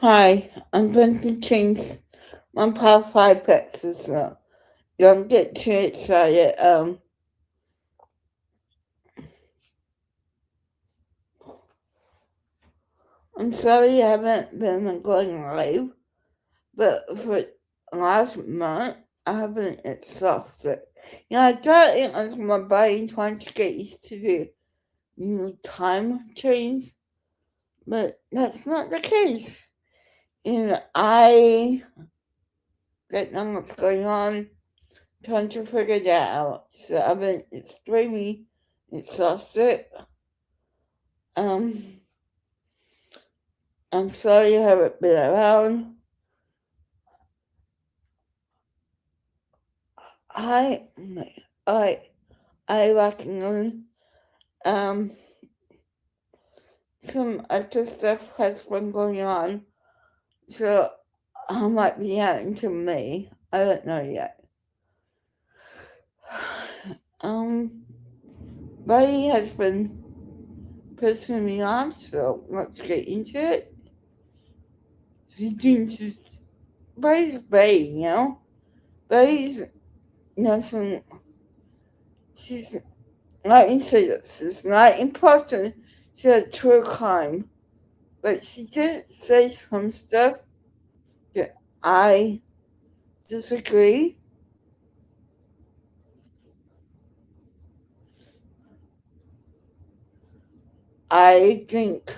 Hi, I'm going to change my profile picture so you don't get too excited. I'm sorry I haven't been going live, but for last month I have been exhausted. I thought it was my body trying to get used to the new time change, but that's not the case. I don't know what's going on, trying to figure that out. So I've been extremely exhausted. Um, I'm sorry you haven't been around. I, I, I reckon um some other stuff has been going on, so I might be happening to me. I don't know yet. Um, Buddy has been pissing me off, so let's get into it. She seems to, Buddy's Buddy, Buddy's nothing. She's Let me say this: it's not important to true crime, but she did say some stuff that I disagree. I think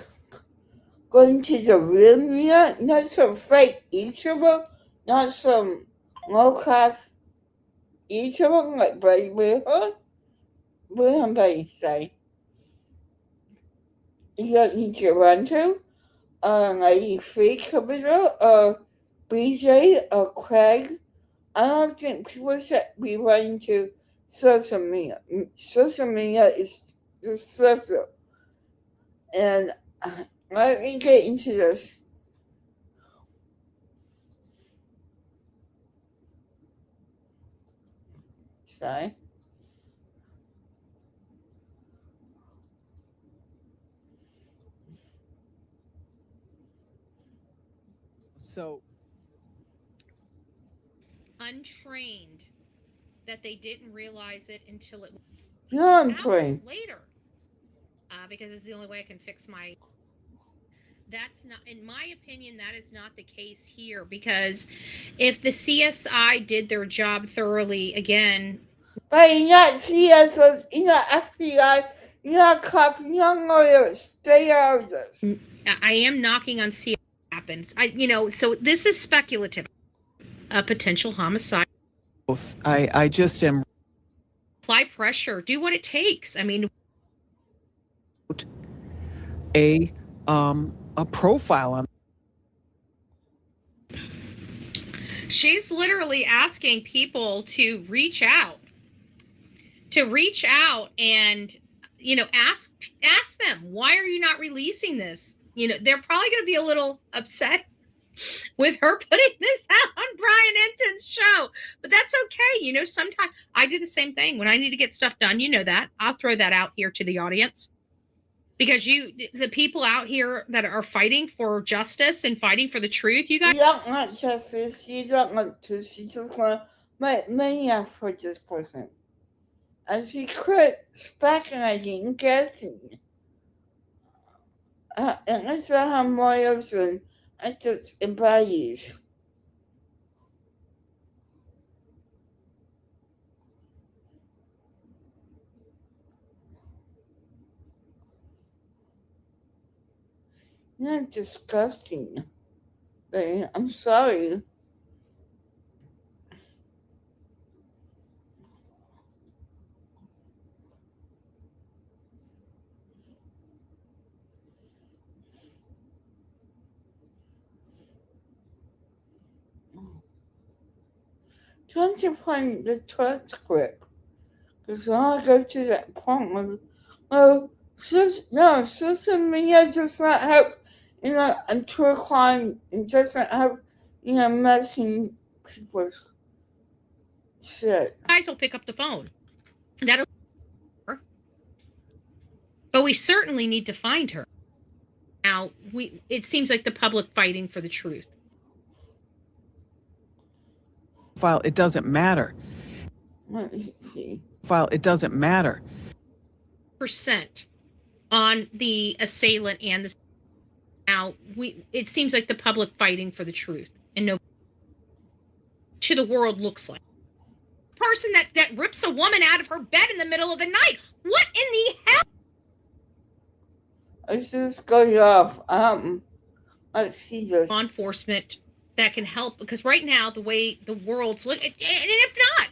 going to the real media, not some fake YouTuber, not some low class YouTuber like Brady Wilhelm Brady say, you don't need to run to, like Free Capital or BJ or Craig. I don't think people should be running to social media. Social media is just social. And let me get into this. Sorry. So untrained that they didn't realize it until it was You're on hours train. later. Because it's the only way I can fix my. That's not, in my opinion, that is not the case here. Because if the CSI did their job thoroughly, again, But you're not CS, you're not FBI, you're not cop, you're not lawyer. Stay out of this. I am knocking on CSI happens. So this is speculative. A potential homicide. both, I just am Apply pressure. Do what it takes. I mean, a a profile on. she's literally asking people to reach out and ask them, why are you not releasing this? They're probably going to be a little upset with her putting this out on Brian Enton's show, but that's okay. Sometimes I do the same thing when I need to get stuff done. That I'll throw that out here to the audience, because the people out here that are fighting for justice and fighting for the truth, you guys. You don't want justice, you don't want to, she just want to make money off for this person. And she quit speculating, guessing. And that's how morals and ethics and values. Not disgusting. But I'm sorry. Trying to find the transcript. Because when I go to that point with, well, no, social media does not help, a true crime. It doesn't help, messing people's shit. Guys will pick up the phone. That'll. But we certainly need to find her. Now, now it seems like the public fighting for the truth. File, it doesn't matter. Let me see. File, it doesn't matter. Percent on the assailant and the now it seems like the public fighting for the truth and no to the world looks like person that rips a woman out of her bed in the middle of the night. What in the hell? Let's just go off. Let's see this. Law enforcement that can help, because right now the way the world's look, and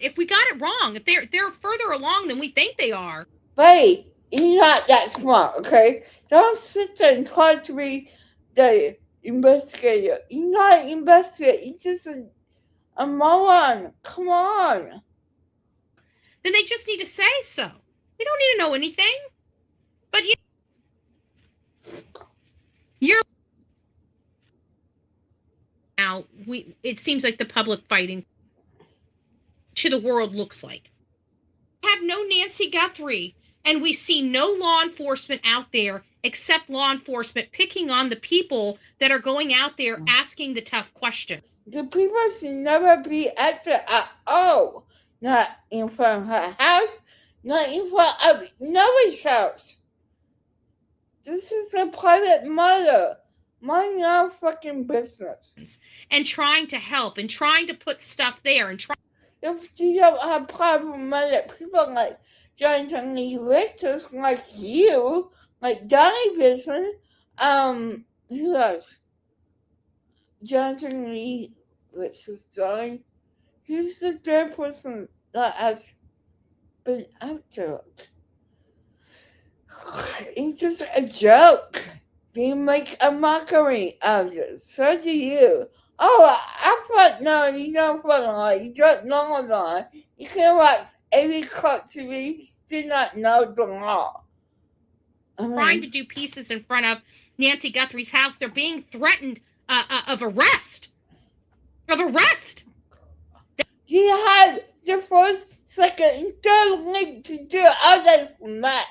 if we got it wrong, if they're further along than we think they are. Hey, you're not that smart, okay? Don't sit there and try to be the investigator. You're not an investigator. You're just a moron. Come on. Then they just need to say so. They don't need to know anything. But you're now it seems like the public fighting to the world looks like. Have no Nancy Guthrie, and we see no law enforcement out there except law enforcement picking on the people that are going out there asking the tough question. The people should never be at all. Not in front of her house, not in front of nobody's house. This is a private matter. Mind your fucking business. And trying to help and trying to put stuff there and try. If you don't have private matter, people like Jonathan Lee Richards, like you, like Donnie Bison, who else? Jonathan Lee Richards, Donnie. Who's the third person that has been out there? It's just a joke. They make a mockery of it. So do you. Oh, I thought, no, you don't follow. You don't know the law. You can watch every court TV. You still not know the law. Trying to do pieces in front of Nancy Guthrie's house. They're being threatened of arrest. Of arrest. He had the first, second, and third link to do all this mess.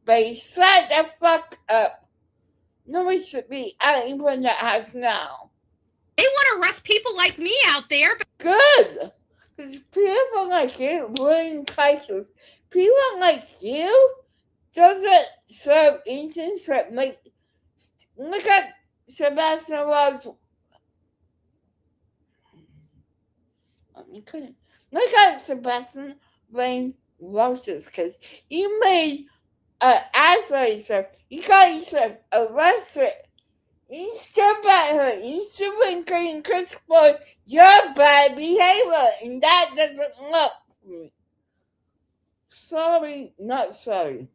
But he shut the fuck up. Nobody should be out in front of that house now. They want to arrest people like me out there. But good. Because people like you ruin cases. People like you doesn't serve instance that make. Look at Sebastian Rhodes. Look at Sebastian Wayne Rose's case. You made an ass of yourself. You got yourself arrested. You step at her. You should be Chris for your bad behavior, and that doesn't look good. Sorry, not sorry.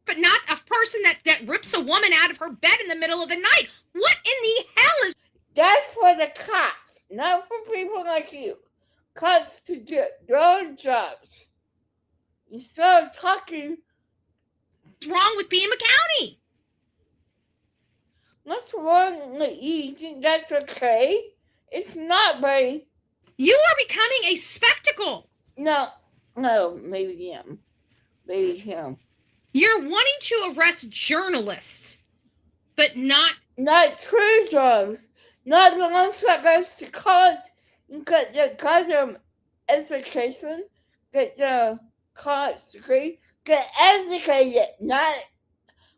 But not a person that rips a woman out of her bed in the middle of the night. What in the hell is... That's for the cops, not for people like you. Cops to do their jobs. Instead of talking... What's wrong with Pima County? What's wrong with you? You think that's okay? It's not, buddy. You are becoming a spectacle. No, maybe him. Maybe him. You're wanting to arrest journalists, but not true journalists. Not the ones that goes to college and get the education, get the college degree, get educated, not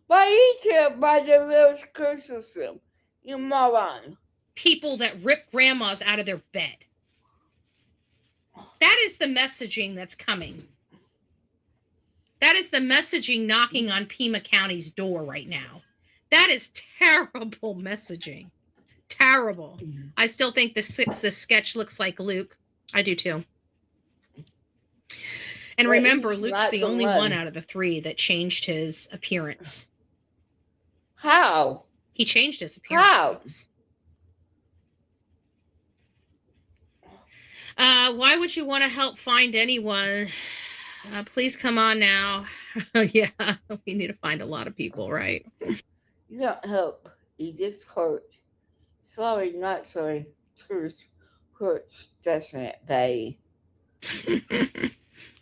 by YouTube, by the real school system. You moron. People that rip grandmas out of their bed. That is the messaging that's coming. That is the messaging knocking on Pima County's door right now. That is terrible messaging. Terrible. I still think the sketch looks like Luke. I do too. And remember, Luke's the only one out of the three that changed his appearance. How? He changed his appearance. How? Why would you want to help find anyone? Please come on now. Yeah, we need to find a lot of people, right? You don't help. You just hurt. Sorry, not sorry. Truth hurts, doesn't it, babe?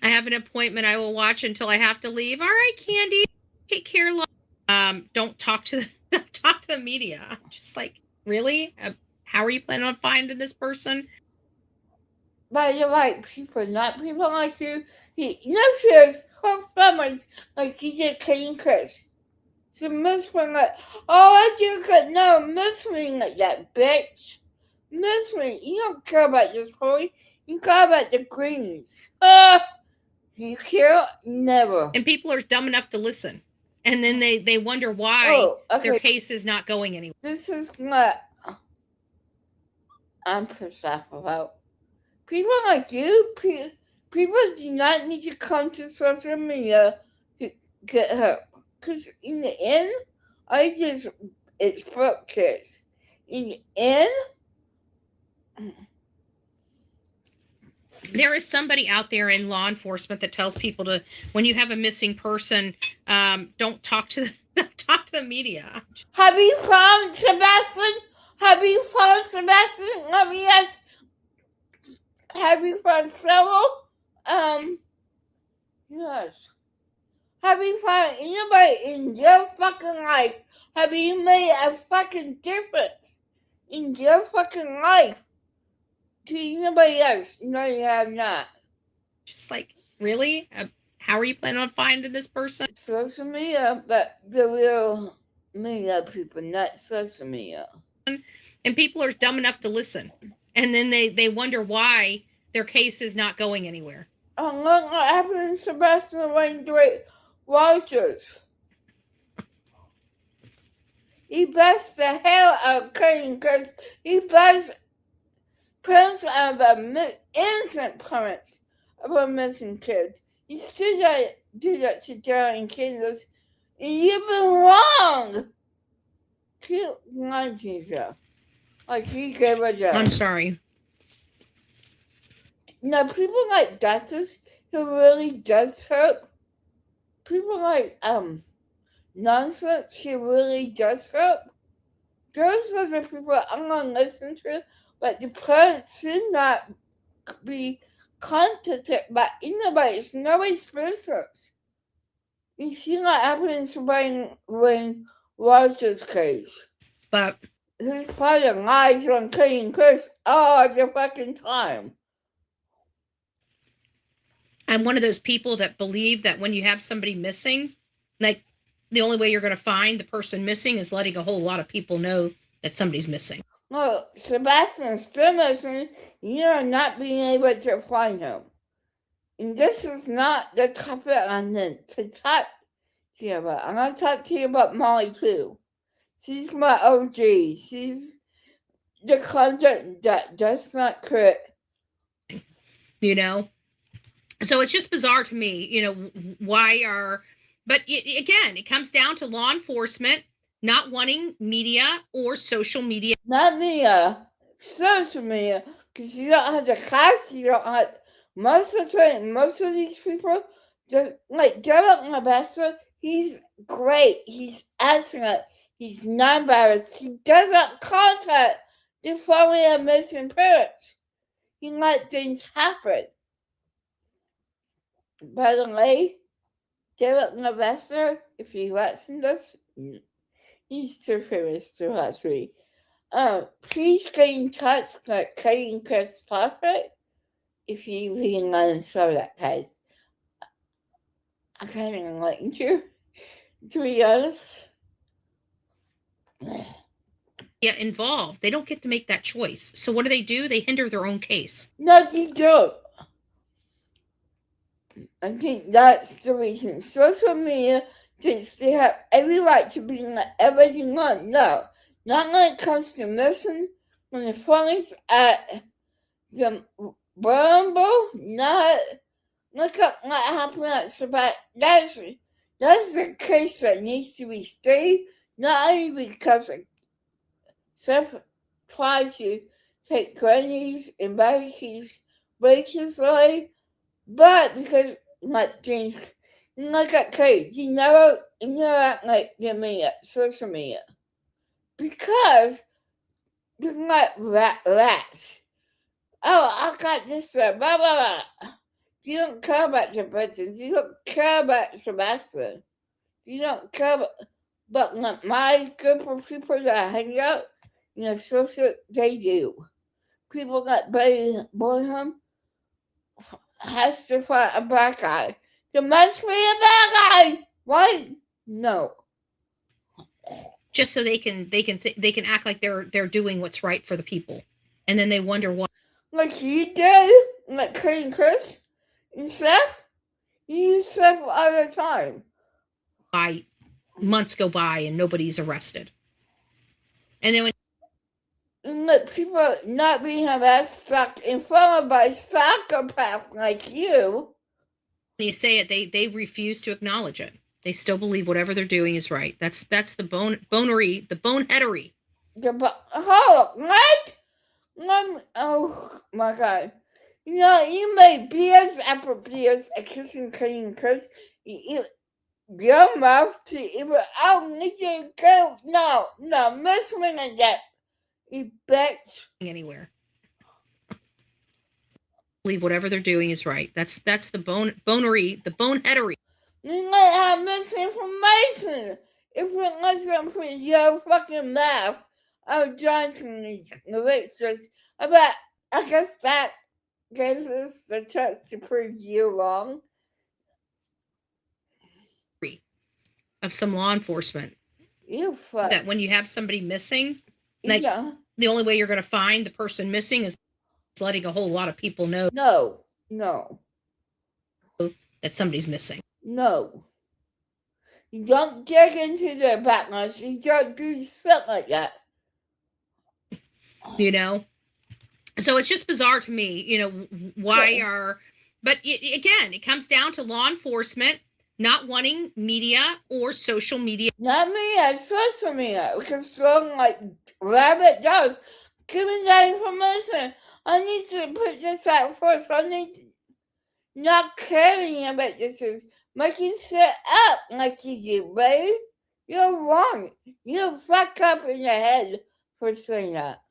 I have an appointment I will watch until I have to leave. All right, Candy. Take care, love. Don't talk to don't talk to the media. I'm just like, really? How are you planning on finding this person? But you're right people, not people like you. There's whole families like you did King Chris. So Miss Wing like, oh, I do good. No, Miss Wing like that, bitch. Miss Wing, you don't care about this holy. You care about the greens. You care? Never. And people are dumb enough to listen. And then they wonder why Oh, their okay. case is not going anywhere. This is what I'm pissed off about. People like you, people do not need to come to social media to get help. Because in the end, it's for kids. In the end, there is somebody out there in law enforcement that tells people to, when you have a missing person, don't talk to the media. have you found Sebastian? Have you found Sebastian? Let me ask. Have you found several? Yes. Have you found anybody in your fucking life? Have you made a fucking difference in your fucking life to anybody else? No, you have not. Just like, really? How are you planning on finding this person? Social media, but the real media people, not social media. And people are dumb enough to listen. And then they wonder why their case is not going anywhere. Oh, look what happened to Sebastian Wayne Dwight Walters. He blessed the hell out of Clayton because he blessed parents of innocent parents of a missing kid. You still gotta do that to Jerry and Kansas, and you've been wrong. Keep lying to yourself. Like he gave a job. I'm sorry. Now, people like doctors who really does help. People like nonsense who really does help. Those are the people I'm gonna listen to, but the parents should not be contacted by anybody. It's nobody's business. You see what happened to Wayne Walters' case. But His father lies on Clayton Chris all the fucking time. I'm one of those people that believe that when you have somebody missing, like the only way you're going to find the person missing is letting a whole lot of people know that somebody's missing. Well, Sebastian's still missing. You're not being able to find him. And this is not the topic I'm going to talk to you about. I'm going to talk to you about Molly too. She's my OG. She's the content that does not quit. You know? So it's just bizarre to me, you know, but again, it comes down to law enforcement not wanting media or social media. Not media, social media, because you don't have the cash, you don't have, most of these people, like Derek Lebester, he's great, he's excellent, he's non-biased, he doesn't contact the family of missing parents. He let things happen. By the way, Derek Lebester, if you're watching this, he's too famous to watch me. Please get in touch with Clayton Chris Prophet if you really want to show that, guys. I can't even like you, to be honest. Yeah, involved. They don't get to make that choice. So what do? They hinder their own case. No, they don't. I think that's the reason. Social media thinks they have every right to be whatever you want. No, not when it comes to missing, when the police at the Rumble, not look up what happened at Sabat. That's the case that needs to be stayed, not only because Seth tried to take grannies and barricades racistly, but because like James, like at Kate, he never like the media, social media, because there's like rats. Oh, I got this, blah blah blah. You don't care about the person. You don't care about Sebastian. You don't care about But like my group of people that I hang out in the social, they do. People that Betty Boyham has to fight a black guy. There must be a bad guy, right? No. Just so they can act like they're doing what's right for the people, and then they wonder why. Like you do, like Cody and Chris and Seth, you use Seth all the time. Why months go by and nobody's arrested, and then when And like people not being harassed, stuck in front of by psychopath like you. you say it, they refuse to acknowledge it. They still believe whatever they're doing is right. That's the boneheadery. What? Oh my god. You know, you make beers after beers, kissing clean Chris. Your mouth to even need to go. No, miss me like that. You bitch. Anywhere. Believe whatever they're doing is right. That's the boneheadery. You might have misinformation. If it wasn't for your fucking mouth, I was trying to relate this. But I guess that gives us the chance to prove you wrong. Of some law enforcement. You fuck. That when you have somebody missing, like the only way you're going to find the person missing is letting a whole lot of people know. No. That somebody's missing. No. You don't dig into their backgrounds. You don't do shit like that. You know? So it's just bizarre to me, you know, but again, it comes down to law enforcement not wanting media or social media. Not media, social media. Because throwing like rabbit dogs. Give me that information. I need to put this out first. I need to not caring about this. Making shit up like you do, baby. You're wrong. You fuck up in your head for saying that.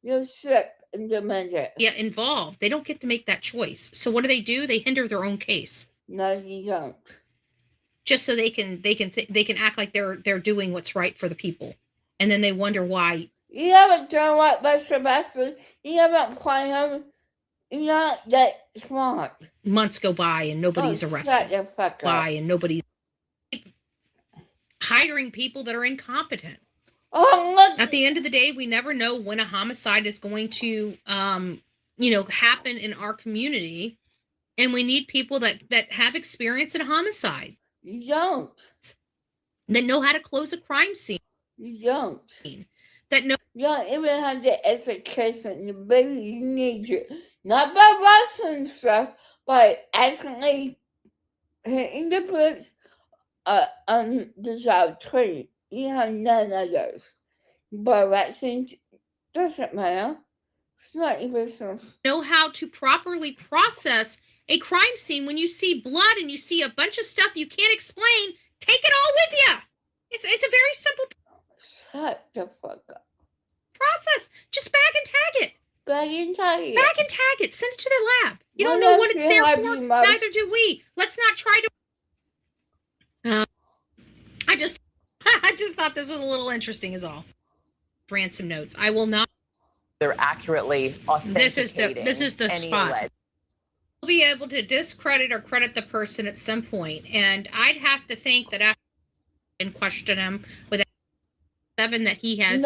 You're sick and demented. Yeah, involved. They don't get to make that choice. So what do? They hinder their own case. No, you don't. Just so they can act like they're doing what's right for the people, and then they wonder why. You haven't done what by Sebastian. You haven't played him. You're not that smart. Months go by and nobody's arrested. Shut the fuck up. Why? And nobody's hiring people that are incompetent. Oh, look. At the end of the day, we never know when a homicide is going to, happen in our community, and we need people that have experience in homicide. You don't. That know how to close a crime scene. You don't. That know. You don't even have the education, baby. You need to. Not by wrestling stuff, but actually hitting the books on the job training. You have none of those. But wrestling doesn't matter. It's not your business. Know how to properly process a crime scene. When you see blood and you see a bunch of stuff you can't explain, take it all with you. It's a very simple. Shut the fuck up. Process. Just bag and tag it. Bag and tag it. Bag and tag it. Send it to the lab. You don't know what it's there for. Neither do we. Let's not try to. I just thought this was a little interesting, is all. Ransom notes. I will not. They're accurately authenticating. This is the spot. We'll be able to discredit or credit the person at some point, and I'd have to think that after and question him with 7 that he has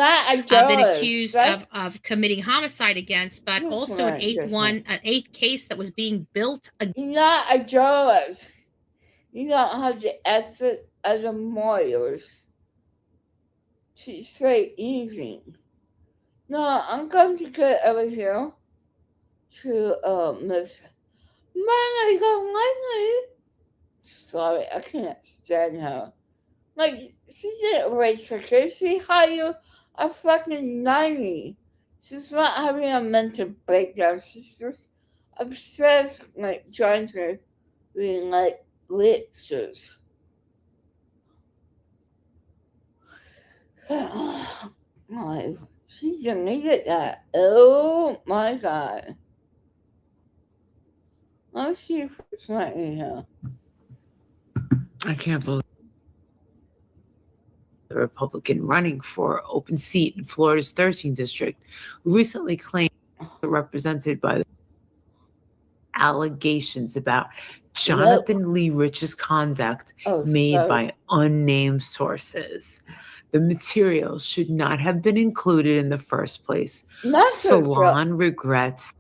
been accused of committing homicide against, but also an eighth case that was being built. Not a journalist. You don't have the ethics of the lawyers to say anything. No, I'm going to get over here to Miss Money. Sorry, I can't stand her. Like, she didn't raise her kid. She hired a fucking 90. She's not having a mental breakdown. She's just obsessed, like, trying to be like lectures. Like, she deleted that. Oh my god. Let's see if it's not in here. I can't believe the Republican running for open seat in Florida's 13th district, who recently claimed represented by the allegations about Jonathan Lee Rich's conduct made by unnamed sources. The material should not have been included in the first place. Salon regrets.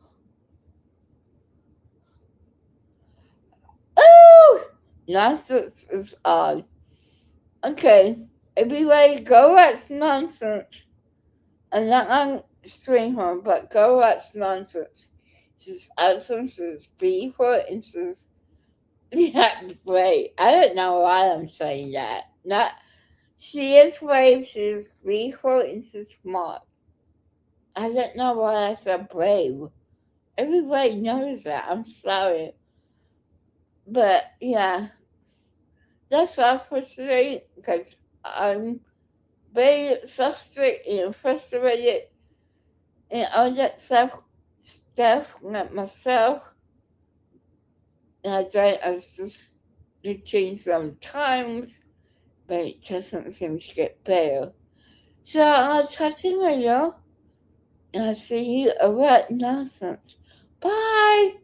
Oh, nonsense is odd. Okay, everybody go watch Nonsense. I'm not on streamer, but go watch Nonsense. She's awesome. She's beautiful, and she's great. I don't know why I'm saying that. She is brave. She's beautiful, and she's smart. I don't know why I said brave. Everybody knows that. I'm sorry. But yeah, that's all for today because I'm very frustrated and all that stuff like myself. And I was just to change sometimes, but it doesn't seem to get better. So I'll talk to you later, and I'll see you about Nonsense. Bye!